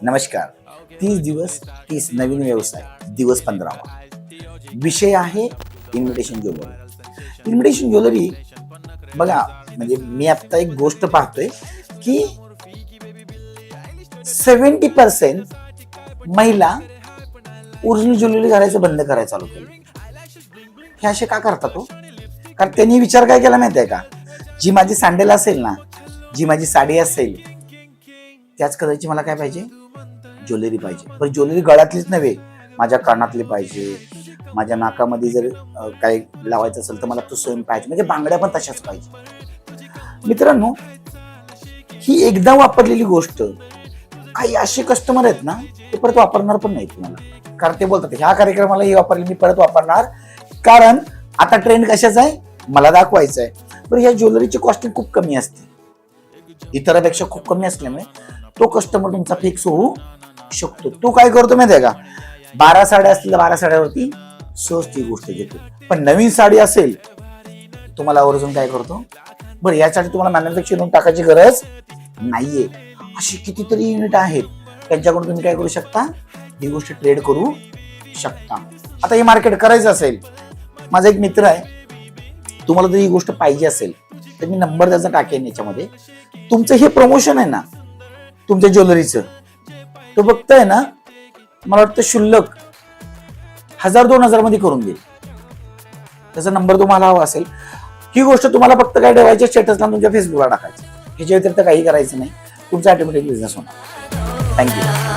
नमस्कार. 30 दिवस 30 नवीन व्यवसाय दिवस 15वा. विषय आहे इन्व्हिटेशन ज्वेलरी. इन्व्हिटेशन ज्वेलरी बघा, म्हणजे मी आता एक गोष्ट पाहतोय की 70% महिला ओरिजिनल ज्वेलरी घालायचं बंद करायला चालू केलं. हे असे का करतात तो? कारण त्यांनी विचार काय केला माहिती आहे का, जी माझी सँडल असेल ना, जी माझी साडी असेल, त्याच कलरची मला काय पाहिजे, ज्वेलरी पाहिजे. पण ज्वेलरी गळ्यातलीच नव्हे, माझ्या कानातली पाहिजे, माझ्या नाकामध्ये जर काही लावायचं असेल तर मला तो सेम पाहिजे, म्हणजे बांगड्या पण तशाच पाहिजे. मित्रांनो, ही एकदा वापरलेली गोष्ट, काही असे कस्टमर आहेत ना, ते परत वापरणार पण नाही तुम्हाला. कारण ते बोलतात ह्या कार्यक्रमाला ही वापरली, मी परत वापरणार, कारण आता ट्रेंड कशाचा आहे मला दाखवायचं आहे. पण ह्या ज्वेलरीची कॉस्टिंग खूप कमी असते, इतरांपेक्षा खूप कमी असल्यामुळे तो कस्टमर तुमचा फिक्स होऊ शकतो. तो काय करतो माहिती आहे का, 12 साड्या असतील 12 साड्यावरती सहज ती गोष्ट घेतो. पण नवीन साडी असेल तुम्हाला आवर्जून काय करतो, बरं यासाठी तुम्हाला मॅन्युफॅक्चरिंग टाकायची गरज नाहीये. अशी कितीतरी युनिट आहेत, त्यांच्याकडून तुम्ही काय करू शकता, ही गोष्ट ट्रेड करू शकता. आता हे मार्केट करायचं असेल, माझा एक मित्र आहे, तुम्हाला जर ही गोष्ट पाहिजे असेल तर मी नंबर त्याचा टाकेन याच्यामध्ये. तुमचं हे प्रमोशन आहे ना तुमच्या ज्वेलरीचं, तो फक्त आहे ना मला वाटतं शुल्लक 1000-2000 मध्ये करून देईल. त्याचा नंबर तुम्हाला हवा असेल, ही गोष्ट तुम्हाला फक्त काय ठेवायची, स्टेटसला तुमच्या फेसबुकला टाकायचं. ह्याच्या व्यतिरिक्त काही करायचं नाही, तुमचा ऑटोमॅटिक बिझनेस होणार. थँक्यू.